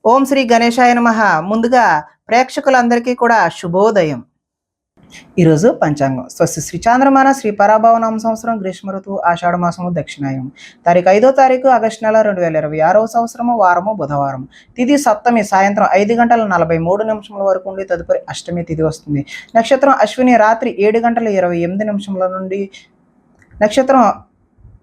ఓం శ్రీ గణేశాయ నమః. ముందుగా ప్రేక్షకులందరికీ కూడా శుభోదయం. ఈరోజు పంచాంగం స్వస్తి శ్రీ చాంద్రమాన శ్రీ పరాభవనామ సంవత్సరం గ్రీష్మ ఋతువు ఆషాఢ మాసము దక్షిణాయం తారీఖు 5వ తారీఖు ఆగస్టు నెల 2026వ సంవత్సరము వారము బుధవారం. తిథి సప్తమి సాయంత్రం 5:43 వరకు ఉండి తదుపరి అష్టమి తిథి వస్తుంది. నక్షత్రం అశ్విని రాత్రి 7:28 నుండి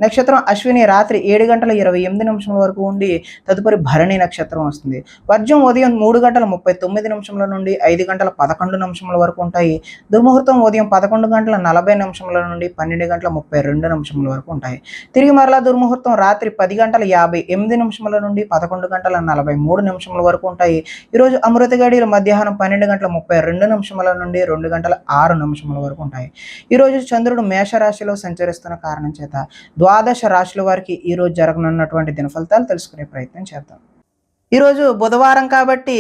నక్షత్రం అశ్విని రాత్రి 7:28 వరకు ఉండి తదుపరి భరణి నక్షత్రం వస్తుంది. వర్జం ఉదయం 3:39 నుండి 5:11 వరకు ఉంటాయి. దుర్ముహూర్తం ఉదయం 11:40 నుండి 12:32 వరకు ఉంటాయి. తిరిగి మరలా దుర్ముహూర్తం రాత్రి 10:58 నుండి 11:43 వరకు ఉంటాయి. ఈరోజు అమృత గడియలు మధ్యాహ్నం 12:32 నుండి 2:06 వరకు ఉంటాయి. ఈరోజు చంద్రుడు మేషరాశిలో సంచరిస్తున్న కారణం చేత ద్వాదశ రాశుల వారికి ఈరోజు జరగనున్నటువంటి దిన ఫలితాలు తెలుసుకునే ప్రయత్నం చేద్దాం. ఈరోజు బుధవారం కాబట్టి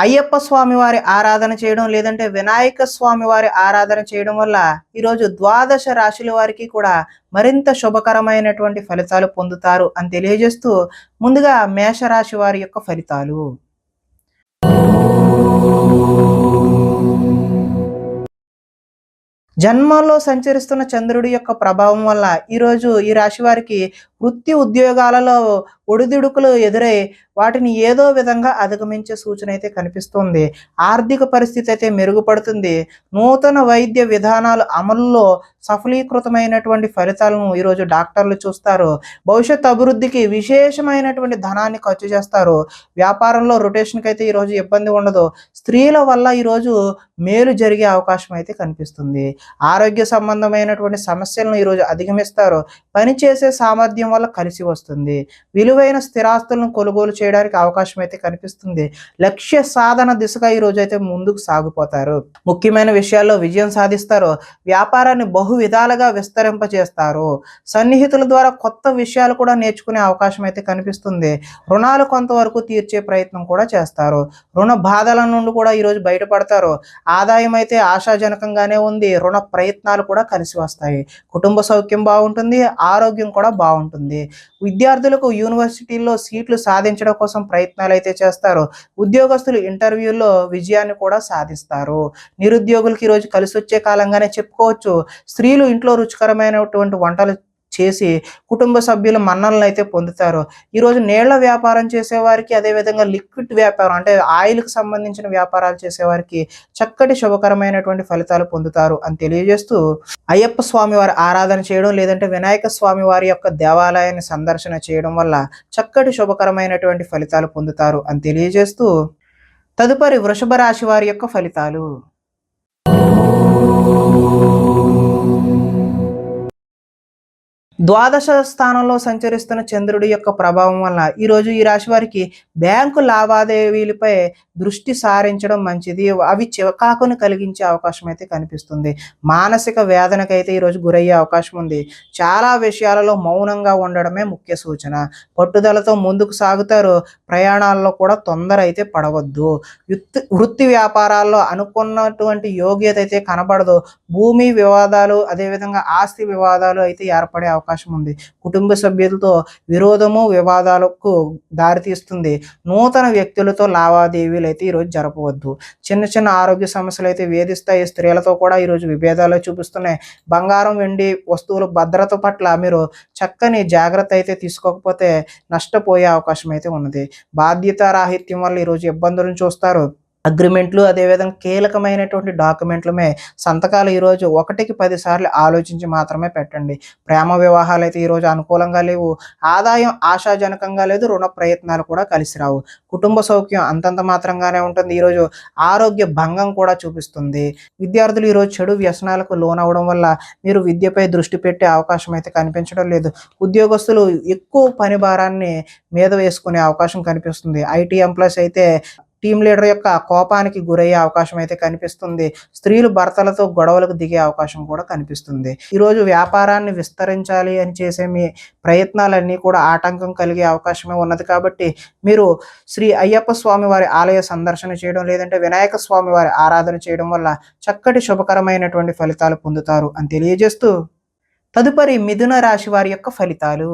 అయ్యప్ప స్వామి వారి ఆరాధన చేయడం లేదంటే వినాయక స్వామి వారి ఆరాధన చేయడం వల్ల ఈరోజు ద్వాదశ రాశుల వారికి కూడా మరింత శుభకరమైనటువంటి ఫలితాలు పొందుతారు అని తెలియజేస్తూ ముందుగా మేషరాశి వారి యొక్క ఫలితాలు. జన్మంలో సంచరిస్తున్న చంద్రుడి యొక్క ప్రభావం వల్ల ఈరోజు ఈ రాశి వారికి వృత్తి ఉద్యోగాలలో ఒడిదుడుకులు ఎదురై వాటిని ఏదో విధంగా అధిగమించే సూచన అయితే కనిపిస్తుంది. ఆర్థిక పరిస్థితి అయితే మెరుగుపడుతుంది. నూతన వైద్య విధానాలు అమలులో సఫలీకృతమైనటువంటి ఫలితాలను ఈరోజు డాక్టర్లు చూస్తారు. భవిష్యత్ అభివృద్ధికి విశేషమైనటువంటి ధనాన్ని ఖర్చు చేస్తారు. వ్యాపారంలో రొటేషన్కి అయితే ఈరోజు ఇబ్బంది ఉండదు. స్త్రీల వల్ల ఈరోజు మేలు జరిగే అవకాశం అయితే కనిపిస్తుంది. ఆరోగ్య సంబంధమైనటువంటి సమస్యలను ఈరోజు అధిగమిస్తారు. పనిచేసే సామర్థ్యం వల్ల కలిసి వస్తుంది. విలువైన స్థిరాస్తులను కొనుగోలు చేయడానికి అవకాశం అయితే కనిపిస్తుంది. లక్ష్య సాధన దిశగా ఈ రోజు అయితే ముందుకు సాగిపోతారు. ముఖ్యమైన విషయాల్లో విజయం సాధిస్తారు. వ్యాపారాన్ని బహు విధాలుగా విస్తరింపజేస్తారు. సన్నిహితుల ద్వారా కొత్త విషయాలు కూడా నేర్చుకునే అవకాశం అయితే కనిపిస్తుంది. రుణాలు కొంతవరకు తీర్చే ప్రయత్నం కూడా చేస్తారు. రుణ బాధల నుండి కూడా ఈరోజు బయటపడతారు. ఆదాయం అయితే ఆశాజనకంగానే ఉంది. రుణ ప్రయత్నాలు కూడా కలిసి వస్తాయి. కుటుంబ సౌఖ్యం బాగుంటుంది. ఆరోగ్యం కూడా బాగుంటుంది. విద్యార్థులకు యూనివర్సిటీల్లో సీట్లు సాధించడం కోసం ప్రయత్నాలు అయితే చేస్తారు. ఉద్యోగస్తులు ఇంటర్వ్యూల్లో విజయాన్ని కూడా సాధిస్తారు. నిరుద్యోగులకి ఈరోజు కలిసి వచ్చే కాలంగానే చెప్పుకోవచ్చు. స్త్రీలు ఇంట్లో రుచికరమైనటువంటి వంటలు చేసి కుటుంబ సభ్యుల మన్నలను అయితే పొందుతారు. ఈరోజు నీళ్ల వ్యాపారం చేసేవారికి, అదేవిధంగా లిక్విడ్ వ్యాపారం అంటే ఆయిల్కి సంబంధించిన వ్యాపారాలు చేసేవారికి చక్కటి శుభకరమైనటువంటి ఫలితాలు పొందుతారు అని తెలియజేస్తూ అయ్యప్ప స్వామి వారి ఆరాధన చేయడం లేదంటే వినాయక స్వామి వారి యొక్క దేవాలయాన్ని సందర్శన చేయడం వల్ల చక్కటి శుభకరమైనటువంటి ఫలితాలు పొందుతారు అని తెలియజేస్తూ తదుపరి వృషభ రాశి వారి యొక్క ఫలితాలు. ద్వాదశ స్థానంలో సంచరిస్తున్న చంద్రుడి యొక్క ప్రభావం వల్ల ఈరోజు ఈ రాశి వారికి బ్యాంకు లావాదేవీలపై దృష్టి సారించడం మంచిది. అవి చికాకును కలిగించే అవకాశం అయితే కనిపిస్తుంది. మానసిక వేదనకైతే ఈరోజు గురయ్యే అవకాశం ఉంది. చాలా విషయాలలో మౌనంగా ఉండడమే ముఖ్య సూచన. పట్టుదలతో ముందుకు సాగుతారు. ప్రయాణాల్లో కూడా తొందర అయితే పడవద్దు. వృత్తి వ్యాపారాల్లో అనుకున్నటువంటి యోగ్యత అయితే కనబడదు. భూమి వివాదాలు, అదేవిధంగా ఆస్తి వివాదాలు అయితే ఏర్పడే అవకాశం ఉంది. కుటుంబ సభ్యులతో విరోధము, వివాదాలకు దారితీస్తుంది. నూతన వ్యక్తులతో లావాదేవీలు అయితే ఈరోజు జరపవద్దు. చిన్న చిన్న ఆరోగ్య సమస్యలు అయితే వేధిస్తాయి. స్త్రీలతో కూడా ఈరోజు విభేదాలు చూపిస్తున్నాయి. బంగారం, వెండి వస్తువుల భద్రత పట్ల మీరు చక్కని జాగ్రత్త అయితే తీసుకోకపోతే నష్టపోయే అవకాశం అయితే ఉన్నది. బాధ్యతారాహిత్యం వల్ల ఈరోజు ఇబ్బందులను చూస్తారు. అగ్రిమెంట్లు, అదేవిధంగా కీలకమైనటువంటి డాక్యుమెంట్లమే సంతకాలు ఈరోజు 1కి 10 సార్లు ఆలోచించి మాత్రమే పెట్టండి. ప్రేమ వివాహాలు అయితే ఈరోజు అనుకూలంగా లేవు. ఆదాయం ఆశాజనకంగా లేదు. రుణ ప్రయత్నాలు కూడా కలిసి రావు. కుటుంబ సౌఖ్యం అంతంత మాత్రంగానే ఉంటుంది. ఈరోజు ఆరోగ్య భంగం కూడా చూపిస్తుంది. విద్యార్థులు ఈరోజు చెడు వ్యసనాలకు లోనవడం వల్ల మీరు విద్యపై దృష్టి పెట్టే అవకాశం అయితే కనిపించడం లేదు. ఉద్యోగస్తులు ఎక్కువ పని భారాన్ని మీద వేసుకునే అవకాశం కనిపిస్తుంది. ఐటీ ఎంప్లాయీస్ అయితే టీం లీడర్ యొక్క కోపానికి గురయ్యే అవకాశం అయితే కనిపిస్తుంది. స్త్రీలు భర్తలతో గొడవలకు దిగే అవకాశం కూడా కనిపిస్తుంది. ఈరోజు వ్యాపారాన్ని విస్తరించాలి అని చేసే మీ ప్రయత్నాలన్నీ కూడా ఆటంకం కలిగే అవకాశమే ఉన్నది. కాబట్టి మీరు శ్రీ అయ్యప్ప స్వామి వారి ఆలయ సందర్శన చేయడం లేదంటే వినాయక స్వామి వారి ఆరాధన చేయడం వల్ల చక్కటి శుభకరమైనటువంటి ఫలితాలు పొందుతారు అని తెలియజేస్తూ తదుపరి మిథున రాశి వారి యొక్క ఫలితాలు.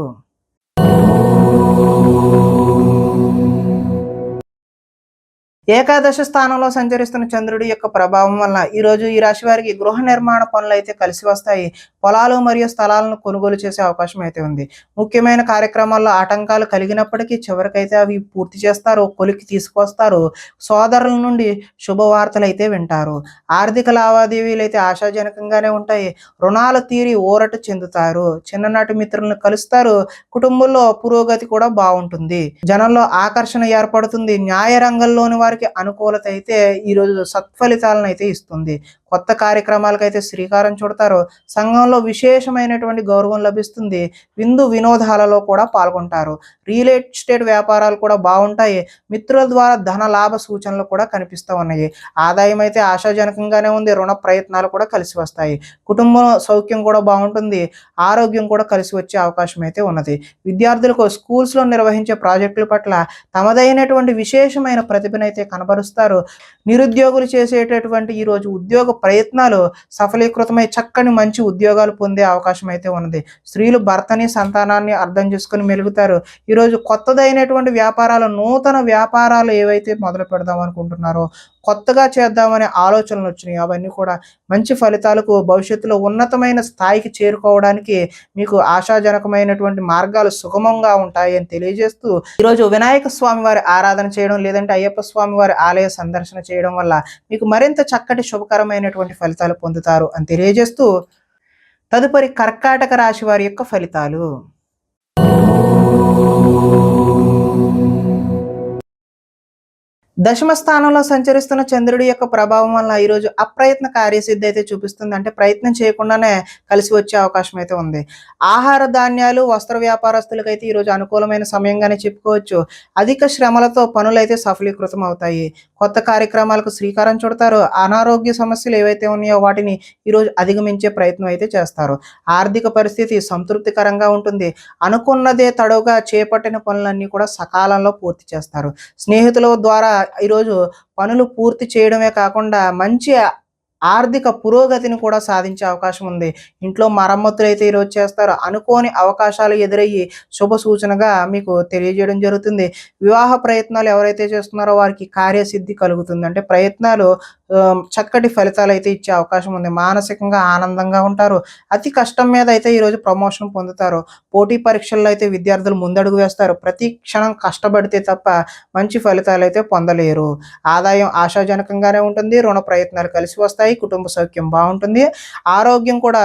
ఏకాదశ స్థానంలో సంచరిస్తున్న చంద్రుడి యొక్క ప్రభావం వలన ఈరోజు ఈ రాశి వారికి గృహ నిర్మాణ పనులు అయితే కలిసి వస్తాయి. పొలాలు మరియు స్థలాలను కొనుగోలు చేసే అవకాశం అయితే ఉంది. ముఖ్యమైన కార్యక్రమాల్లో ఆటంకాలు కలిగినప్పటికీ చివరికైతే అవి పూర్తి చేస్తారు, కొలికి తీసుకొస్తారు. సోదరుల నుండి శుభవార్తలు అయితే వింటారు. ఆర్థిక లావాదేవీలు అయితే ఆశాజనకంగానే ఉంటాయి. రుణాలు తీరి ఊరట చెందుతారు. చిన్ననాటి మిత్రులను కలుస్తారు. కుటుంబంలో పురోగతి కూడా బాగుంటుంది. జనంలో ఆకర్షణ ఏర్పడుతుంది. న్యాయ రంగంలోని వారికి అనుకూలత అయితే ఈరోజు సత్ఫలితాలను అయితే ఇస్తుంది. కొత్త కార్యక్రమాలకైతే శ్రీకారం చుడతారు. సంఘంలో విశేషమైనటువంటి గౌరవం లభిస్తుంది. విందు వినోదాలలో కూడా పాల్గొంటారు. రియల్ ఎస్టేట్ వ్యాపారాలు కూడా బాగుంటాయి. మిత్రుల ద్వారా ధన లాభ సూచనలు కూడా కనిపిస్తూ ఉన్నాయి. ఆదాయం అయితే ఆశాజనకంగానే ఉంది. రుణ ప్రయత్నాలు కూడా కలిసి వస్తాయి. కుటుంబం సౌఖ్యం కూడా బాగుంటుంది. ఆరోగ్యం కూడా కలిసి వచ్చే అవకాశం అయితే ఉన్నది. విద్యార్థులకు స్కూల్స్లో నిర్వహించే ప్రాజెక్టుల పట్ల తమదైనటువంటి విశేషమైన ప్రతిభనైతే కనబరుస్తారు. నిరుద్యోగులు చేసేటటువంటి ఈరోజు ఉద్యోగ ప్రయత్నాలు సఫలీకృతమై చక్కని మంచి ఉద్యోగాలు పొందే అవకాశం అయితే ఉన్నది. స్త్రీలు భర్తని సంతానాన్ని అర్థం చేసుకుని మెలుగుతారు. ఈరోజు కొత్తదైనటువంటి వ్యాపారాలు, నూతన వ్యాపారాలు ఏవైతే మొదలు పెడదాం అనుకుంటున్నారో, కొత్తగా చేద్దామనే ఆలోచనలు వచ్చినాయి, అవన్నీ కూడా మంచి ఫలితాలకు, భవిష్యత్తులో ఉన్నతమైన స్థాయికి చేరుకోవడానికి మీకు ఆశాజనకమైనటువంటి మార్గాలు సుగమంగా ఉంటాయి అని తెలియజేస్తూ ఈరోజు వినాయక స్వామి వారి ఆరాధన చేయడం లేదంటే అయ్యప్ప స్వామి వారి ఆలయ సందర్శన చేయడం వల్ల మీకు మరింత చక్కటి శుభకరమైనటువంటి ఫలితాలు పొందుతారు అని తెలియజేస్తూ తదుపరి కర్కాటక రాశి వారి యొక్క ఫలితాలు. దశమ స్థానంలో సంచరిస్తున్న చంద్రుడి యొక్క ప్రభావం వల్ల ఈరోజు అప్రయత్న కార్యసిద్ధి అయితే చూపిస్తుంది. అంటే ప్రయత్నం చేయకుండానే కలిసి వచ్చే అవకాశం అయితే ఉంది. ఆహార ధాన్యాలు, వస్త్ర వ్యాపారస్తులకైతే ఈరోజు అనుకూలమైన సమయంగానే చెప్పుకోవచ్చు. అధిక శ్రమలతో పనులైతే సఫలీకృతం అవుతాయి. కొత్త కార్యక్రమాలకు శ్రీకారం చుడతారు. అనారోగ్య సమస్యలు ఏవైతే ఉన్నాయో వాటిని ఈరోజు అధిగమించే ప్రయత్నం అయితే చేస్తారు. ఆర్థిక పరిస్థితి సంతృప్తికరంగా ఉంటుంది. అనుకున్నదే తడవుగా చేపట్టిన పనులన్నీ కూడా సకాలంలో పూర్తి చేస్తారు. స్నేహితుల ద్వారా ఈరోజు పనులు పూర్తి చేయడమే కాకుండా మంచి ఆర్థిక పురోగతిని కూడా సాధించే అవకాశం ఉంది. ఇంట్లో మరమ్మతులు అయితే ఈరోజు చేస్తారు. అనుకోని అవకాశాలు ఎదురయ్యి శుభ సూచనగా మీకు తెలియజేయడం జరుగుతుంది. వివాహ ప్రయత్నాలు ఎవరైతే చేస్తున్నారో వారికి కార్యసిద్ధి కలుగుతుంది. అంటే ప్రయత్నాలు చక్కటి ఫలితాలు అయితే ఇచ్చే అవకాశం ఉంది. మానసికంగా ఆనందంగా ఉంటారు. అతి కష్టం మీద అయితే ఈరోజు ప్రమోషన్ పొందుతారు. పోటీ పరీక్షల్లో అయితే విద్యార్థులు ముందడుగు వేస్తారు. ప్రతి క్షణం కష్టపడితే తప్ప మంచి ఫలితాలు అయితే పొందలేరు. ఆదాయం ఆశాజనకంగానే ఉంటుంది. రుణ ప్రయత్నాలు కలిసి వస్తాయి. కుటుంబ సౌఖ్యం బాగుంటుంది. ఆరోగ్యం కూడా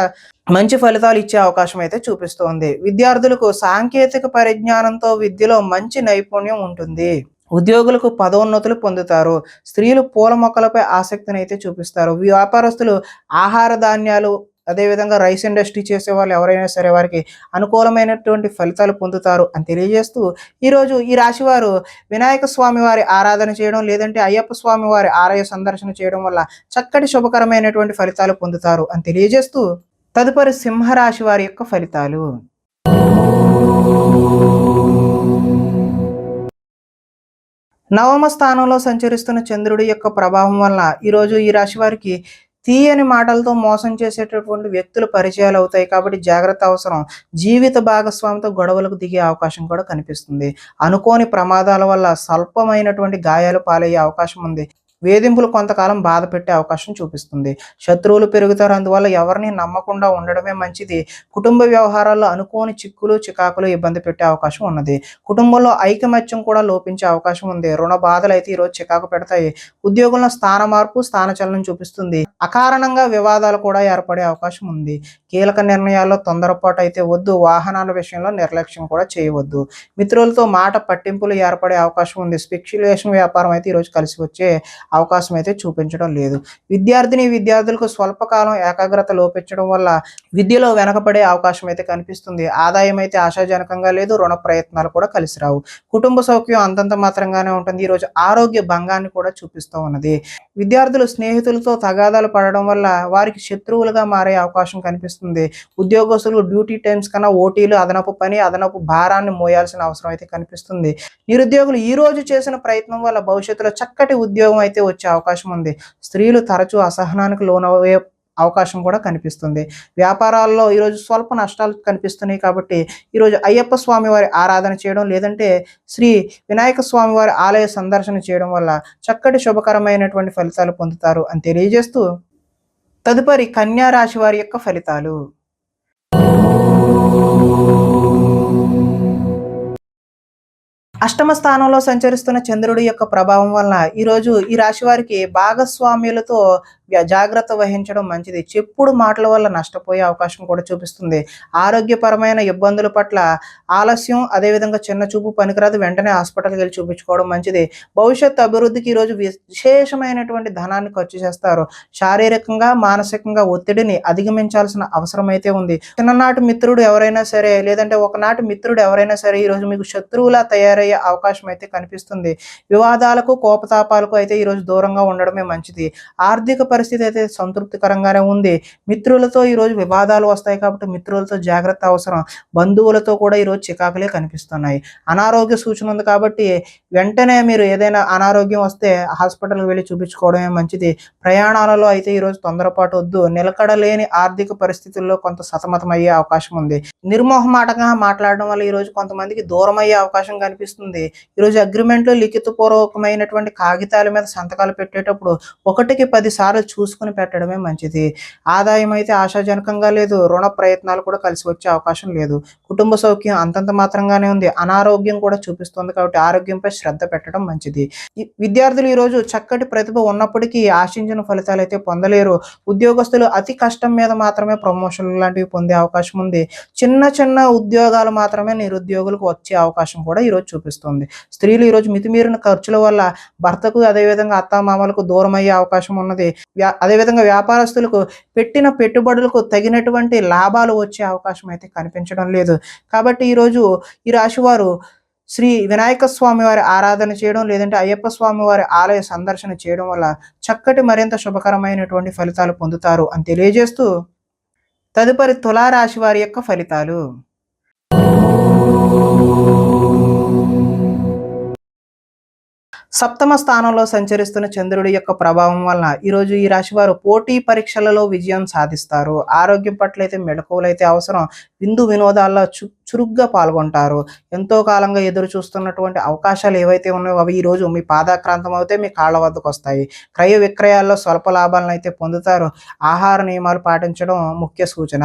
మంచి ఫలితాలు ఇచ్చే అవకాశం అయితే చూపిస్తోంది. విద్యార్థులకు సాంకేతిక పరిజ్ఞానంతో విద్యలో మంచి నైపుణ్యం ఉంటుంది. ఉద్యోగులకు పదోన్నతులు పొందుతారు. స్త్రీలు పూల మొక్కలపై ఆసక్తిని అయితే చూపిస్తారు. వ్యాపారస్తులు ఆహార ధాన్యాలు, అదేవిధంగా రైస్ ఇండస్ట్రీ చేసే వాళ్ళు ఎవరైనా సరే వారికి అనుకూలమైనటువంటి ఫలితాలు పొందుతారు అని తెలియజేస్తూ ఈరోజు ఈ రాశి వారు వినాయక స్వామి వారి ఆరాధన చేయడం లేదంటే అయ్యప్ప స్వామి వారి ఆలయ సందర్శన చేయడం వల్ల చక్కటి శుభకరమైనటువంటి ఫలితాలు పొందుతారు అని తెలియజేస్తూ తదుపరి సింహరాశి వారి యొక్క ఫలితాలు. నవమ స్థానంలో సంచరిస్తున్న చంద్రుడి యొక్క ప్రభావం వల్ల ఈరోజు ఈ రాశి వారికి తీయని మాటలతో మోసం చేసేటటువంటి వ్యక్తుల పరిచయాలు అవుతాయి. కాబట్టి జాగ్రత్త అవసరం. జీవిత భాగస్వామితో గొడవలకు దిగే అవకాశం కూడా కనిపిస్తుంది. అనుకోని ప్రమాదాల వల్ల స్వల్పమైనటువంటి గాయాలు పాలయ్యే అవకాశం ఉంది. వేధింపులు కొంతకాలం బాధ పెట్టే అవకాశం చూపిస్తుంది. శత్రువులు పెరుగుతారు. అందువల్ల ఎవరిని నమ్మకుండా ఉండడమే మంచిది. కుటుంబ వ్యవహారాల్లో అనుకోని చిక్కులు, చికాకులు ఇబ్బంది పెట్టే అవకాశం ఉన్నది. కుటుంబంలో ఐకమత్యం కూడా లోపించే అవకాశం ఉంది. రుణ బాధలు అయితే ఈరోజు చికాకు పెడతాయి. ఉద్యోగంలో స్థాన మార్పు, స్థానచలనం చూపిస్తుంది. అకారణంగా వివాదాలు కూడా ఏర్పడే అవకాశం ఉంది. కీలక నిర్ణయాల్లో తొందరపాటు అయితే వద్దు. వాహనాల విషయంలో నిర్లక్ష్యం కూడా చేయవద్దు. మిత్రులతో మాట పట్టింపులు ఏర్పడే అవకాశం ఉంది. స్పెక్యులేషన్ వ్యాపారం అయితే ఈరోజు కలిసి వచ్చే అవకాశం అయితే చూపించడం లేదు. విద్యార్థులకు స్వల్పకాలం ఏకాగ్రత లోపించడం వల్ల విద్యలో వెనకబడే అవకాశం అయితే కనిపిస్తుంది. ఆదాయం అయితే ఆశాజనకంగా లేదు. రుణ ప్రయత్నాలు కూడా కలిసి రావు. కుటుంబ సౌఖ్యం అంతంత మాత్రంగానే ఉంటుంది. ఈరోజు ఆరోగ్య భంగాన్ని కూడా చూపిస్తూ ఉన్నది. విద్యార్థులు స్నేహితులతో తగాదాలు పడడం వల్ల వారికి శత్రువులుగా మారే అవకాశం కనిపిస్తుంది. ఉద్యోగస్తులు డ్యూటీ టైమ్స్ కన్నా ఓటీలు, అదనపు పని, అదనపు భారాన్ని మోయాల్సిన అవసరం అయితే కనిపిస్తుంది. నిరుద్యోగులు ఈ రోజు చేసిన ప్రయత్నం వల్ల భవిష్యత్తులో చక్కటి ఉద్యోగం అయితే వచ్చే అవకాశం ఉంది. స్త్రీలు తరచూ అసహనానికి లోనయ్యే అవకాశం కూడా కనిపిస్తుంది. వ్యాపారాల్లో ఈరోజు స్వల్ప నష్టాలు కనిపిస్తున్నాయి కాబట్టి ఈరోజు అయ్యప్ప స్వామి వారి ఆరాధన చేయడం, లేదంటే శ్రీ వినాయక స్వామి వారి ఆలయ సందర్శన చేయడం వల్ల చక్కటి శుభకరమైనటువంటి ఫలితాలు పొందుతారు అని తెలియజేస్తూ, తదుపరి కన్యా రాశి వారి యొక్క ఫలితాలు. అష్టమ స్థానంలో సంచరిస్తున్న చంద్రుడి యొక్క ప్రభావం వలన ఈరోజు ఈ రాశి వారికి భాగస్వామ్యులతో జాగ్రత్త వహించడం మంచిది. చెప్పుడు మాటల వల్ల నష్టపోయే అవకాశం కూడా చూపిస్తుంది. ఆరోగ్యపరమైన ఇబ్బందుల పట్ల ఆలస్యం, అదేవిధంగా చిన్న చూపు పనికిరాదు, వెంటనే హాస్పిటల్కి వెళ్ళి చూపించుకోవడం మంచిది. భవిష్యత్తు అభివృద్ధికి ఈరోజు విశేషమైనటువంటి ధనాన్ని ఖర్చు చేస్తారు. శారీరకంగా మానసికంగా ఒత్తిడిని అధిగమించాల్సిన అవసరం అయితే ఉంది. చిన్ననాటి మిత్రుడు ఎవరైనా సరే, లేదంటే ఒకనాటి మిత్రుడు ఎవరైనా సరే ఈరోజు మీకు శత్రువులా తయారయ్యే అవకాశం అయితే కనిపిస్తుంది. వివాదాలకు కోపతాపాలకు అయితే ఈరోజు దూరంగా ఉండడమే మంచిది. ఆర్థిక పరిస్థితి అయితే సంతృప్తికరంగానే ఉంది. మిత్రులతో ఈరోజు వివాదాలు వస్తాయి కాబట్టి మిత్రులతో జాగ్రత్త అవసరం. బంధువులతో కూడా ఈరోజు చికాకులే కనిపిస్తున్నాయి. అనారోగ్య సూచన ఉంది కాబట్టి వెంటనే మీరు ఏదైనా అనారోగ్యం వస్తే హాస్పిటల్కి వెళ్ళి చూపించుకోవడమే మంచిది. ప్రయాణాలలో అయితే ఈరోజు తొందరపాటు వద్దు. నిలకడలేని ఆర్థిక పరిస్థితుల్లో కొంత సతమతం అయ్యే అవకాశం ఉంది. నిర్మోహమాటంగా మాట్లాడడం వల్ల ఈరోజు కొంతమందికి దూరం అయ్యే అవకాశం కనిపిస్తుంది. ఈరోజు అగ్రిమెంట్లు లిఖితపూర్వకమైనటువంటి కాగితాల మీద సంతకాలు పెట్టేటప్పుడు 1కి 10 సార్లు చూసుకుని పెట్టడమే మంచిది. ఆదాయం అయితే ఆశాజనకంగా లేదు. రుణ ప్రయత్నాలు కూడా కలిసి వచ్చే అవకాశం లేదు. కుటుంబ సౌఖ్యం అంతంత మాత్రంగానే ఉంది. అనారోగ్యం కూడా చూపిస్తుంది కాబట్టి ఆరోగ్యంపై శ్రద్ధ పెట్టడం మంచిది. విద్యార్థులు ఈరోజు చక్కటి ప్రతిభ ఉన్నప్పటికీ ఆశించిన ఫలితాలు అయితే పొందలేరు. ఉద్యోగస్తులు అతి కష్టం మీద మాత్రమే ప్రమోషన్లు లాంటివి పొందే అవకాశం ఉంది. చిన్న చిన్న ఉద్యోగాలు మాత్రమే నిరుద్యోగులకు వచ్చే అవకాశం కూడా ఈరోజు చూపిస్తుంది. స్త్రీలు ఈరోజు మితిమీరిన ఖర్చుల వల్ల భర్తకు, అదేవిధంగా అత్తామామలకు దూరం అయ్యే అవకాశం ఉన్నది. అదేవిధంగా వ్యాపారస్తులకు పెట్టిన పెట్టుబడులకు తగినటువంటి లాభాలు వచ్చే అవకాశం అయితే కనిపించడం లేదు. కాబట్టి ఈరోజు ఈ రాశి వారు శ్రీ వినాయక స్వామి వారి ఆరాధన చేయడం, లేదంటే అయ్యప్ప స్వామి వారి ఆలయ సందర్శన చేయడం వల్ల చక్కటి మరింత శుభకరమైనటువంటి ఫలితాలు పొందుతారు అని తెలియజేస్తూ, తదుపరి తులారాశి వారి యొక్క ఫలితాలు. సప్తమ స్థానంలో సంచరిస్తున్న చంద్రుడి యొక్క ప్రభావం వలన ఈరోజు ఈ రాశి వారు పోటీ పరీక్షలలో విజయం సాధిస్తారు. ఆరోగ్యం పట్ల అయితే మెళకువలైతే అవసరం. విందు వినోదాల్లో చురుగ్గా పాల్గొంటారు. ఎంతో కాలంగా ఎదురు చూస్తున్నటువంటి అవకాశాలు ఏవైతే ఉన్నాయో అవి ఈరోజు మీ పాదాక్రాంతం అయితే మీ కాళ్ళ వద్దకు వస్తాయి. క్రయ విక్రయాల్లో స్వల్ప లాభాలను అయితే పొందుతారు. ఆహార నియమాలు పాటించడం ముఖ్య సూచన.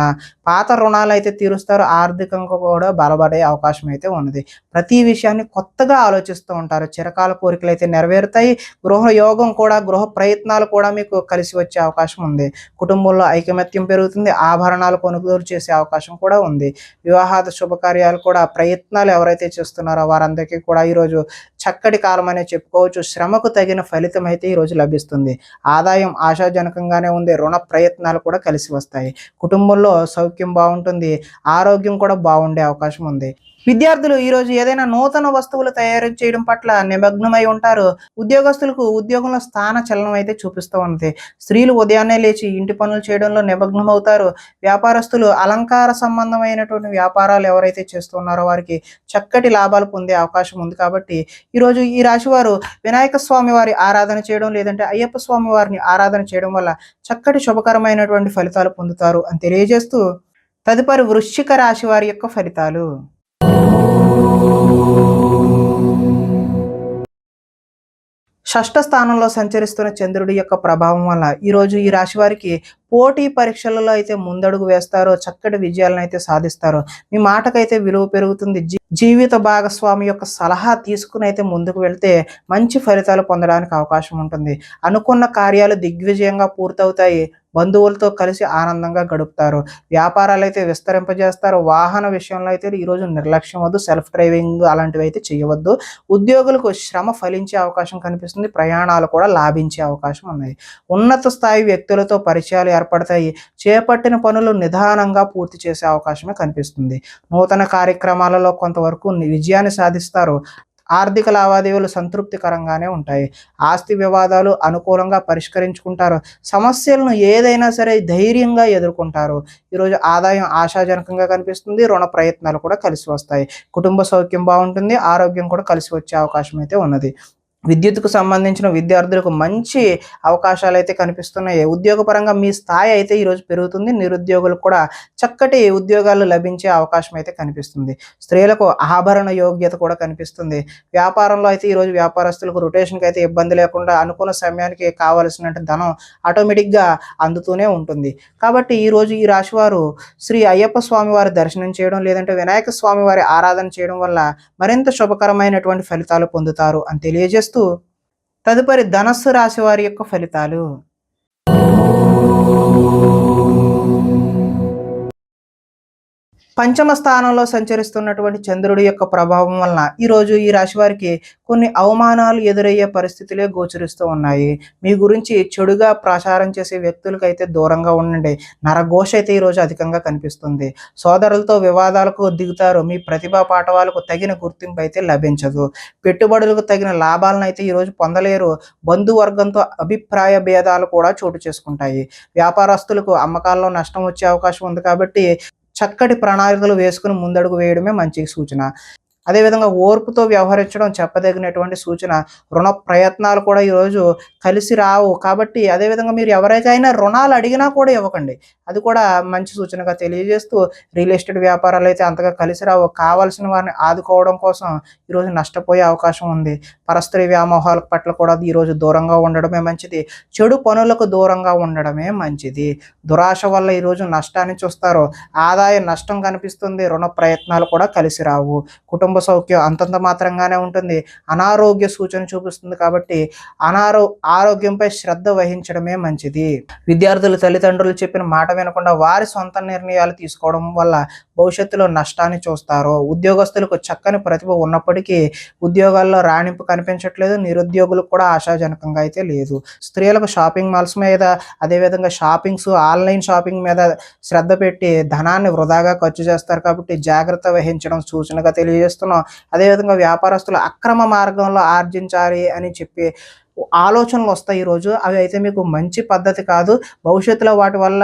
పాత రుణాలు అయితే తీరుస్తారు. ఆర్థికంగా కూడా బలపడే అవకాశం అయితే ఉన్నది. ప్రతి విషయాన్ని కొత్తగా ఆలోచిస్తూ ఉంటారు. చిరకాల కోరికలు అయితే నెరవేరుతాయి. గృహ యోగం కూడా, గృహ ప్రయత్నాలు కూడా మీకు కలిసి వచ్చే అవకాశం ఉంది. కుటుంబంలో ఐకమత్యం పెరుగుతుంది. ఆభరణాలు కొనుగోలు చేసే అవకాశం కూడా ఉంది. వివాహాద శుభకార్యాలు కూడా ప్రయత్నాలు ఎవరైతే చేస్తున్నారో వారందరికీ కూడా ఈరోజు చక్కటి కాలం అనే చెప్పుకోవచ్చు. శ్రమకు తగిన ఫలితం అయితే ఈరోజు లభిస్తుంది. ఆదాయం ఆశాజనకంగానే ఉంది. రుణ ప్రయత్నాలు కూడా కలిసి వస్తాయి. కుటుంబంలో సౌఖ్యం బాగుంటుంది. ఆరోగ్యం కూడా బాగుండే అవకాశం ఉంది. విద్యార్థులు ఈరోజు ఏదైనా నూతన వస్తువులు తయారు చేయడం పట్ల నిమగ్నమై ఉంటారు. ఉద్యోగస్తులకు ఉద్యోగంలో స్థాన చలనం అయితే చూపిస్తూ ఉంది. స్త్రీలు ఉదయాన్నే లేచి ఇంటి పనులు చేయడంలో నిమగ్నమవుతారు. వ్యాపారస్తులు అలంకార సంబంధమైనటువంటి వ్యాపారాలు ఎవరైతే చేస్తున్నారో వారికి చక్కటి లాభాలు పొందే అవకాశం ఉంది. కాబట్టి ఈరోజు ఈ రాశి వారు వినాయక స్వామి వారి ఆరాధన చేయడం, లేదంటే అయ్యప్ప స్వామి వారిని ఆరాధన చేయడం వల్ల చక్కటి శుభకరమైనటువంటి ఫలితాలు పొందుతారు అని తెలియజేస్తూ, తదుపరి వృశ్చిక రాశి వారి యొక్క ఫలితాలు. షష్ఠ స్థానంలో సంచరిస్తున్న చంద్రుడి యొక్క ప్రభావం వల్ల ఈరోజు ఈ రాశి వారికి పోటీ పరీక్షలలో అయితే ముందడుగు వేస్తారో, చక్కటి విజయాలను అయితే సాధిస్తారు. మీ మాటకైతే విలువ పెరుగుతుంది. జీవిత భాగస్వామి యొక్క సలహా తీసుకుని అయితే ముందుకు వెళ్తే మంచి ఫలితాలు పొందడానికి అవకాశం ఉంటుంది. అనుకున్న కార్యాలు దిగ్విజయంగా పూర్తవుతాయి. బంధువులతో కలిసి ఆనందంగా గడుపుతారు. వ్యాపారాలు అయితే విస్తరింపజేస్తారు. వాహన విషయంలో అయితే ఈరోజు నిర్లక్ష్యం వద్దు. సెల్ఫ్ డ్రైవింగ్ అలాంటివి అయితే చేయవద్దు. ఉద్యోగులకు శ్రమ ఫలించే అవకాశం కనిపిస్తుంది. ప్రయాణాలు కూడా లాభించే అవకాశం ఉన్నాయి. ఉన్నత స్థాయి వ్యక్తులతో పరిచయాలు ఏర్పడతాయి. చేపట్టిన పనులు నిదానంగా పూర్తి చేసే అవకాశమే కనిపిస్తుంది. నూతన కార్యక్రమాలలో కొంతవరకు విజయాన్ని సాధిస్తారు. ఆర్థిక లావాదేవీలు సంతృప్తికరంగానే ఉంటాయి. ఆస్తి వివాదాలు అనుకూలంగా పరిష్కరించుకుంటారు. సమస్యలను ఏదైనా సరే ధైర్యంగా ఎదుర్కొంటారు. ఈరోజు ఆదాయం ఆశాజనకంగా కనిపిస్తుంది. రుణ ప్రయత్నాలు కూడా కలిసి వస్తాయి. కుటుంబ సౌఖ్యం బాగుంటుంది. ఆరోగ్యం కూడా కలిసి వచ్చే అవకాశం అయితే ఉన్నది. విద్యుత్కు సంబంధించిన విద్యార్థులకు మంచి అవకాశాలు అయితే కనిపిస్తున్నాయి. ఉద్యోగపరంగా మీ స్థాయి అయితే ఈరోజు పెరుగుతుంది. నిరుద్యోగులకు కూడా చక్కటి ఉద్యోగాలు లభించే అవకాశం అయితే కనిపిస్తుంది. స్త్రీలకు ఆభరణ యోగ్యత కూడా కనిపిస్తుంది. వ్యాపారంలో అయితే ఈరోజు వ్యాపారస్తులకు రొటేషన్కి అయితే ఇబ్బంది లేకుండా అనుకున్న సమయానికి కావలసిన ధనం ఆటోమేటిక్గా అందుతూనే ఉంటుంది. కాబట్టి ఈరోజు ఈ రాశివారు శ్రీ అయ్యప్ప స్వామి వారి దర్శనం చేయడం, లేదంటే వినాయక స్వామి వారి ఆరాధన చేయడం వల్ల మరింత శుభకరమైనటువంటి ఫలితాలు పొందుతారు అని తెలియజేస్తూ, తదుపరి ధనస్సు రాశి వారి యొక్క ఫలితాలు. పంచమ స్థానంలో సంచరిస్తున్నటువంటి చంద్రుడి యొక్క ప్రభావం వలన ఈరోజు ఈ రాశి వారికి కొన్ని అవమానాలు ఎదురయ్యే పరిస్థితులే గోచరిస్తూ ఉన్నాయి. మీ గురించి చెడుగా ప్రచారం చేసే వ్యక్తులకైతే దూరంగా ఉండండి. నరఘోష అయితే ఈరోజు అధికంగా కనిపిస్తుంది. సోదరులతో వివాదాలకు దిగుతారు. మీ ప్రతిభా పాఠవాలకు తగిన గుర్తింపు అయితే లభించదు. పెట్టుబడులకు తగిన లాభాలను అయితే ఈరోజు పొందలేరు. బంధువర్గంతో అభిప్రాయ భేదాలు కూడా చోటు చేసుకుంటాయి. వ్యాపారస్తులకు అమ్మకాల్లో నష్టం వచ్చే అవకాశం ఉంది. కాబట్టి చక్కటి ప్రణాళికలు వేసుకుని ముందడుగు వేయడమే మంచి సూచన. అదేవిధంగా ఓర్పుతో వ్యవహరించడం చెప్పదగినటువంటి సూచన. రుణ ప్రయత్నాలు కూడా ఈరోజు కలిసి రావు. కాబట్టి అదేవిధంగా మీరు ఎవరికైనా రుణాలు అడిగినా కూడా ఇవ్వకండి. అది కూడా మంచి సూచనగా తెలియజేస్తూ, రియల్ ఎస్టేట్ వ్యాపారాలు అయితే అంతగా కలిసి రావు. కావాల్సిన వారిని ఆదుకోవడం కోసం ఈరోజు నష్టపోయే అవకాశం ఉంది. పరస్త్రీ వ్యామోహాల పట్ల కూడా ఈరోజు దూరంగా ఉండడమే మంచిది. చెడు పనులకు దూరంగా ఉండడమే మంచిది. దురాశ వల్ల ఈరోజు నష్టాన్ని చూస్తారు. ఆదాయ నష్టం కనిపిస్తుంది. రుణ ప్రయత్నాలు కూడా కలిసి రావు. కుటుంబ సౌఖ్యం అంతంత మాత్రంగానే ఉంటుంది. అనారోగ్య సూచన చూపిస్తుంది. కాబట్టి ఆరోగ్యంపై శ్రద్ధ వహించడమే మంచిది. విద్యార్థులు తల్లిదండ్రులు చెప్పిన మాట వినకుండా వారి సొంత నిర్ణయాలు తీసుకోవడం వల్ల భవిష్యత్తులో నష్టాన్ని చూస్తారు. ఉద్యోగస్తులకు చక్కని ప్రతిభ ఉన్నప్పటికీ ఉద్యోగాల్లో రాణింపు కనిపించట్లేదు. నిరుద్యోగులకు కూడా ఆశాజనకంగా అయితే లేదు. స్త్రీలకు షాపింగ్ మాల్స్ మీద, అదేవిధంగా ఆన్లైన్ షాపింగ్ మీద శ్రద్ధ పెట్టి ధనాన్ని వృధాగా ఖర్చు చేస్తారు. కాబట్టి జాగ్రత్త వహించడం సూచనగా తెలియజేస్తున్నాం. అదేవిధంగా వ్యాపారస్తులు అక్రమ మార్గంలో ఆర్జించాలి అని చెప్పి ఆలోచనలు వస్తాయి ఈరోజు. అవి అయితే మీకు మంచి పద్ధతి కాదు. భవిష్యత్తులో వాటి వల్ల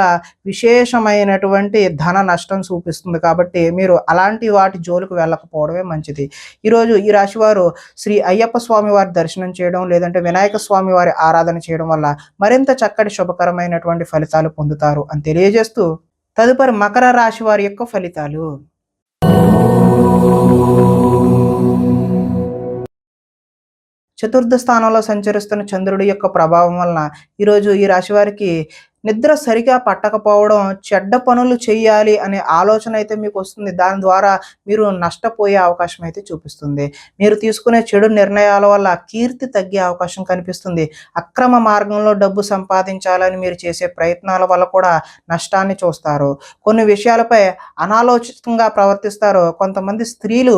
విశేషమైనటువంటి ధన నష్టం చూపిస్తుంది. కాబట్టి మీరు అలాంటి వాటి జోలికి వెళ్ళకపోవడమే మంచిది. ఈరోజు ఈ రాశివారు శ్రీ అయ్యప్ప స్వామి వారి దర్శనం చేయడం, లేదంటే వినాయక స్వామి వారి ఆరాధన చేయడం వల్ల మరింత చక్కటి శుభకరమైనటువంటి ఫలితాలు పొందుతారు అని తెలియజేస్తూ, తదుపరి మకర రాశి వారి యొక్క ఫలితాలు. చతుర్థ స్థానంలో సంచరిస్తున్న చంద్రుడి యొక్క ప్రభావం వలన ఈరోజు ఈ రాశి వారికి నిద్ర సరిగా పట్టకపోవడం, చెడ్డ పనులు చేయాలి అనే ఆలోచన అయితే మీకు వస్తుంది. దాని ద్వారా మీరు నష్టపోయే అవకాశం అయితే చూపిస్తుంది. మీరు తీసుకునే చెడు నిర్ణయాల వల్ల కీర్తి తగ్గే అవకాశం కనిపిస్తుంది. అక్రమ మార్గంలో డబ్బు సంపాదించాలని మీరు చేసే ప్రయత్నాల వల్ల కూడా నష్టాన్ని చూస్తారు. కొన్ని విషయాలపై అనాలోచితంగా ప్రవర్తిస్తారు. కొంతమంది స్త్రీలు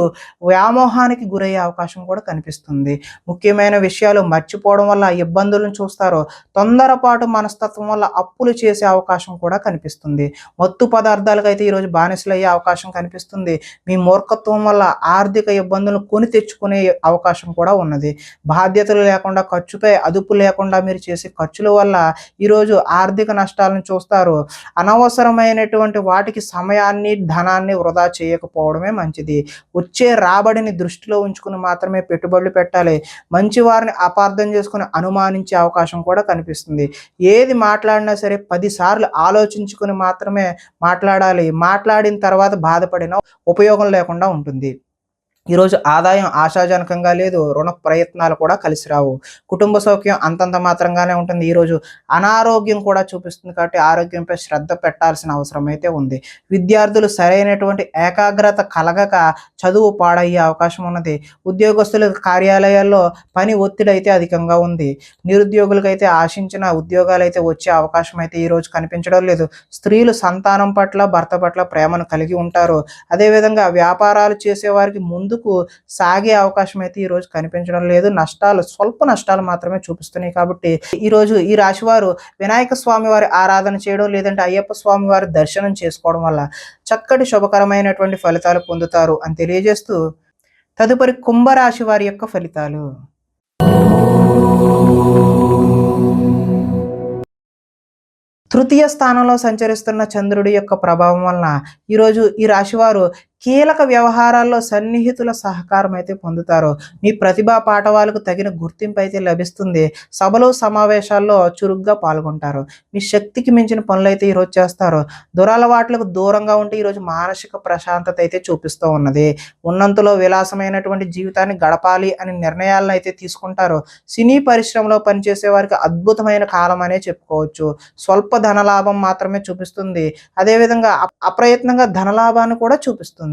వ్యామోహానికి గురయ్యే అవకాశం కూడా కనిపిస్తుంది. ముఖ్యమైన విషయాలు మర్చిపోవడం వల్ల ఇబ్బందులను చూస్తారు. తొందరపాటు మనస్తత్వం వల్ల అప్పులు చేసే అవకాశం కూడా కనిపిస్తుంది. మత్తు పదార్థాలకు అయితే ఈరోజు బానిసలయ్యే అవకాశం కనిపిస్తుంది. మీ మూర్ఖత్వం వల్ల ఆర్థిక ఇబ్బందులను కొని తెచ్చుకునే అవకాశం కూడా ఉన్నది. బాధ్యతలు లేకుండా, ఖర్చుపై అదుపు లేకుండా మీరు చేసే ఖర్చుల వల్ల ఈరోజు ఆర్థిక నష్టాలను చూస్తారు. అనవసరమైనటువంటి వాటికి సమయాన్ని, ధనాన్ని వృధా చేయకపోవడమే మంచిది. వచ్చే రాబడిని దృష్టిలో ఉంచుకుని మాత్రమే పెట్టుబడులు పెట్టాలి. మంచి వారిని అపార్థం చేసుకుని అనుమానించే అవకాశం కూడా కనిపిస్తుంది. ఏది మాట్లాడినా సరే 10 సార్లు ఆలోచించుకుని మాత్రమే మాట్లాడాలి. మాట్లాడిన తర్వాత బాధపడిన ఉపయోగం లేకుండా ఉంటుంది. ఈరోజు ఆదాయం ఆశాజనకంగా లేదు. రుణ ప్రయత్నాలు కూడా కలిసి రావు. కుటుంబ సౌఖ్యం అంతంత మాత్రంగానే ఉంటుంది. ఈరోజు అనారోగ్యం కూడా చూపిస్తుంది. కాబట్టి ఆరోగ్యంపై శ్రద్ధ పెట్టాల్సిన అవసరం అయితే ఉంది. విద్యార్థులు సరైనటువంటి ఏకాగ్రత కలగక చదువు పాడయ్యే అవకాశం ఉన్నది. ఉద్యోగస్తుల కార్యాలయాల్లో పని ఒత్తిడి అయితే అధికంగా ఉంది. నిరుద్యోగులకైతే ఆశించిన ఉద్యోగాలు అయితే వచ్చే అవకాశం అయితే ఈరోజు కనిపించడం లేదు. స్త్రీలు సంతానం పట్ల, భర్త పట్ల ప్రేమను కలిగి ఉంటారు. అదేవిధంగా వ్యాపారాలు చేసేవారికి ముందుకు సాగే అవకాశం అయితే ఈరోజు కనిపించడం లేదు. స్వల్ప నష్టాలు మాత్రమే చూపిస్తున్నాయి. కాబట్టి ఈరోజు ఈ రాశి వారు వినాయక స్వామి వారి ఆరాధన చేయడం, లేదంటే అయ్యప్ప స్వామి వారి దర్శనం చేసుకోవడం వల్ల చక్కటి శుభకరమైనటువంటి ఫలితాలు పొందుతారు అని తెలియజేస్తూ, తదుపరి కుంభరాశి వారి యొక్క ఫలితాలు. తృతీయ స్థానంలో సంచరిస్తున్న చంద్రుడి యొక్క ప్రభావం వలన ఈరోజు ఈ రాశివారు కీలక వ్యవహారాల్లో సన్నిహితుల సహకారం అయితే పొందుతారు. మీ ప్రతిభా పాటవాలకు తగిన గుర్తింపు అయితే లభిస్తుంది. సభలు సమావేశాల్లో చురుగ్గా పాల్గొంటారు. మీ శక్తికి మించిన పనులైతే ఈరోజు చేస్తారు. దురలవాట్లకు దూరంగా ఉంటే ఈరోజు మానసిక ప్రశాంతత అయితే చూపిస్తూ ఉన్నది. ఉన్నంతలో విలాసమైనటువంటి జీవితాన్ని గడపాలి అని నిర్ణయాలను అయితే తీసుకుంటారు. సినీ పరిశ్రమలో పనిచేసే వారికి అద్భుతమైన కాలం అనే చెప్పుకోవచ్చు. స్వల్ప ధనలాభం మాత్రమే చూపిస్తుంది. అదేవిధంగా అప్రయత్నంగా ధనలాభాన్ని కూడా చూపిస్తుంది.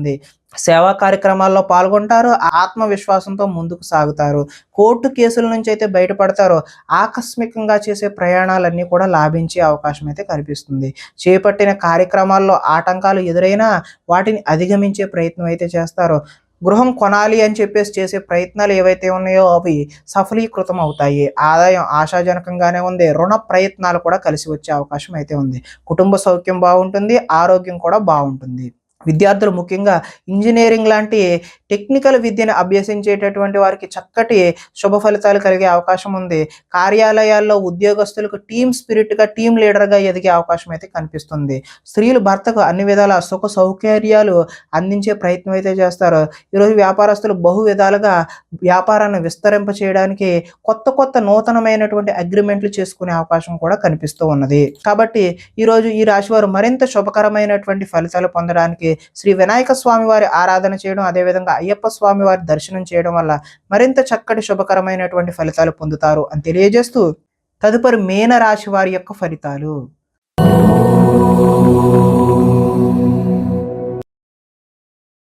సేవా కార్యక్రమాల్లో పాల్గొంటారు. ఆత్మవిశ్వాసంతో ముందుకు సాగుతారు. కోర్టు కేసుల నుంచి అయితే బయటపడతారు. ఆకస్మికంగా చేసే ప్రయాణాలన్నీ కూడా లాభించే అవకాశం అయితే కనిపిస్తుంది. చేపట్టిన కార్యక్రమాల్లో ఆటంకాలు ఎదురైనా వాటిని అధిగమించే ప్రయత్నం అయితే చేస్తారు. గృహం కొనాలి అని చెప్పేసి చేసే ప్రయత్నాలు ఏవైతే ఉన్నాయో అవి సఫలీకృతం అవుతాయి. ఆదాయం ఆశాజనకంగానే ఉంది. రుణ ప్రయత్నాలు కూడా కలిసి వచ్చే అవకాశం అయితే ఉంది. కుటుంబ సౌఖ్యం బాగుంటుంది. ఆరోగ్యం కూడా బాగుంటుంది. విద్యార్థులు ముఖ్యంగా ఇంజనీరింగ్ లాంటి టెక్నికల్ విద్యను అభ్యసించేటటువంటి వారికి చక్కటి శుభ ఫలితాలు కలిగే అవకాశం ఉంది. కార్యాలయాల్లో ఉద్యోగస్తులకు టీమ్ స్పిరిట్గా, టీమ్ లీడర్గా ఎదిగే అవకాశం అయితే కనిపిస్తుంది. స్త్రీలు భర్తకు అన్ని విధాల సుఖ సౌకర్యాలు అందించే ప్రయత్నం అయితే చేస్తారు. ఈరోజు వ్యాపారస్తులు బహు విధాలుగా వ్యాపారాన్ని విస్తరింప చేయడానికి కొత్త నూతనమైనటువంటి అగ్రిమెంట్లు చేసుకునే అవకాశం కూడా కనిపిస్తూ ఉన్నది. కాబట్టి ఈరోజు ఈ రాశి వారు మరింత శుభకరమైనటువంటి ఫలితాలు పొందడానికి శ్రీ వినాయక స్వామి వారి ఆరాధన చేయడం, అదేవిధంగా అయ్యప్ప స్వామి వారి దర్శనం చేయడం వల్ల మరింత చక్కటి శుభకరమైనటువంటి ఫలితాలు పొందుతారు అని తెలియజేస్తూ తదుపరి మీన రాశి వారి యొక్క ఫలితాలు.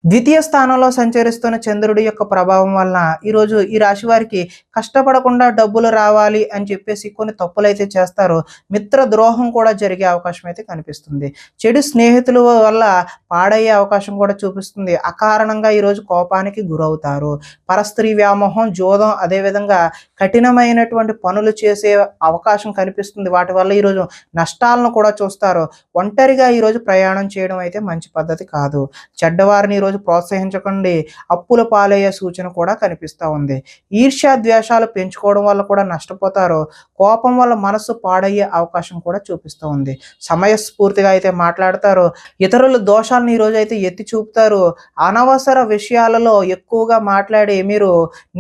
ద్వితీయ స్థానంలో సంచరిస్తున్న చంద్రుడి యొక్క ప్రభావం వలన ఈరోజు ఈ రాశి వారికి కష్టపడకుండా డబ్బులు రావాలి అని చెప్పేసి కొన్ని తప్పులు అయితే చేస్తారు. మిత్ర ద్రోహం కూడా జరిగే అవకాశం అయితే కనిపిస్తుంది. చెడు స్నేహితుల వల్ల పాడయ్యే అవకాశం కూడా చూపిస్తుంది. అకారణంగా ఈరోజు కోపానికి గురవుతారు. పరస్త్రీ వ్యామోహం, జోదం, అదేవిధంగా కఠినమైనటువంటి పనులు చేసే అవకాశం కనిపిస్తుంది. వాటి వల్ల ఈరోజు నష్టాలను కూడా చూస్తారు. ఒంటరిగా ఈరోజు ప్రయాణం చేయడం అయితే మంచి పద్ధతి కాదు. చెడ్డవారిని ఈరోజు ప్రోత్సహించకండి. అప్పుల పాలయ్యే సూచన కూడా కనిపిస్తూ ఉంది. ఈర్ష్యా ద్వేషాలు పెంచుకోవడం వల్ల కూడా నష్టపోతారు. కోపం వల్ల మనసు పాడయ్యే అవకాశం కూడా చూపిస్తూ ఉంది. సమయస్ఫూర్తిగా అయితే మాట్లాడతారు. ఇతరుల దోషాలను ఈరోజు అయితే ఎత్తి చూపుతారు. అనవసర విషయాలలో ఎక్కువగా మాట్లాడి మీరు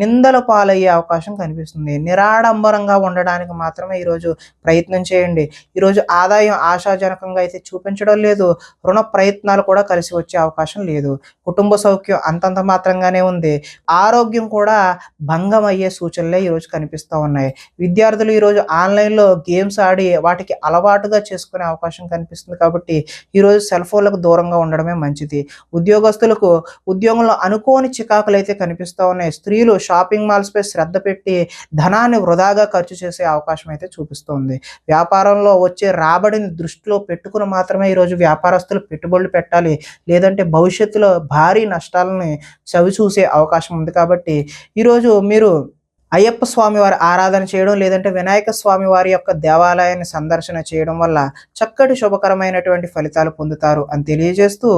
నిందల పాలయ్యే అవకాశం కనిపిస్తుంది. నిరాడంబరంగా ఉండడానికి మాత్రమే ఈరోజు ప్రయత్నం చేయండి. ఈరోజు ఆదాయం ఆశాజనకంగా అయితే చూపించడం లేదు. రుణ ప్రయత్నాలు కూడా కలిసి వచ్చే అవకాశం లేదు. కుటుంబ సౌఖ్యం అంతంత మాత్రంగానే ఉంది. ఆరోగ్యం కూడా భంగం అయ్యే సూచనలే ఈరోజు కనిపిస్తూ ఉన్నాయి. విద్యార్థులు ఈరోజు ఆన్లైన్లో గేమ్స్ ఆడి వాటికి అలవాటుగా చేసుకునే అవకాశం కనిపిస్తుంది. కాబట్టి ఈరోజు సెల్ ఫోన్లకు దూరంగా ఉండడమే మంచిది. ఉద్యోగస్తులకు ఉద్యోగంలో అనుకోని చికాకులు అయితే కనిపిస్తూ ఉన్నాయి. స్త్రీలు షాపింగ్ మాల్స్పై శ్రద్ధ పెట్టి ధనాన్ని వృధాగా ఖర్చు చేసే అవకాశం అయితే చూపిస్తుంది. వ్యాపారంలో వచ్చే రాబడిని దృష్టిలో పెట్టుకుని మాత్రమే ఈరోజు వ్యాపారస్తులు పెట్టుబడులు పెట్టాలి. లేదంటే భవిష్యత్తులో భారీ నష్టాలని చవిచూసే అవకాశం ఉంది. కాబట్టి ఈరోజు మీరు అయ్యప్ప స్వామి వారి ఆరాధన చేయడం, లేదంటే వినాయక స్వామి వారి యొక్క దేవాలయాన్ని సందర్శన చేయడం వల్ల చక్కటి శుభకరమైనటువంటి ఫలితాలు పొందుతారు అని తెలియజేస్తూ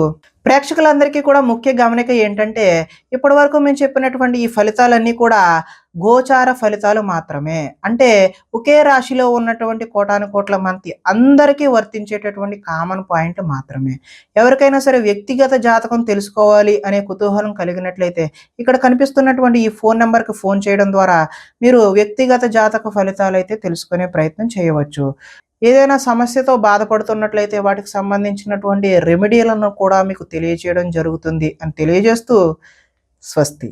ప్రేక్షకులందరికీ కూడా ముఖ్య గమనిక ఏంటంటే ఇప్పటి వరకు మేము చెప్పినటువంటి ఈ ఫలితాలన్నీ కూడా గోచార ఫలితాలు మాత్రమే. అంటే ఒకే రాశిలో ఉన్నటువంటి కోటాను కోట్ల మంది అందరికీ వర్తించేటటువంటి కామన్ పాయింట్ మాత్రమే. ఎవరికైనా సరే వ్యక్తిగత జాతకం తెలుసుకోవాలి అనే కుతూహలం కలిగినట్లయితే ఇక్కడ కనిపిస్తున్నటువంటి ఈ ఫోన్ నెంబర్కి ఫోన్ చేయడం ద్వారా మీరు వ్యక్తిగత జాతక ఫలితాలు అయితే తెలుసుకునే ప్రయత్నం చేయవచ్చు. ఏదైనా సమస్యతో బాధపడుతున్నట్లయితే వాటికి సంబంధించినటువంటి రెమెడీలను కూడా మీకు తెలియజేయడం జరుగుతుంది అని తెలియజేస్తూ స్వస్తి.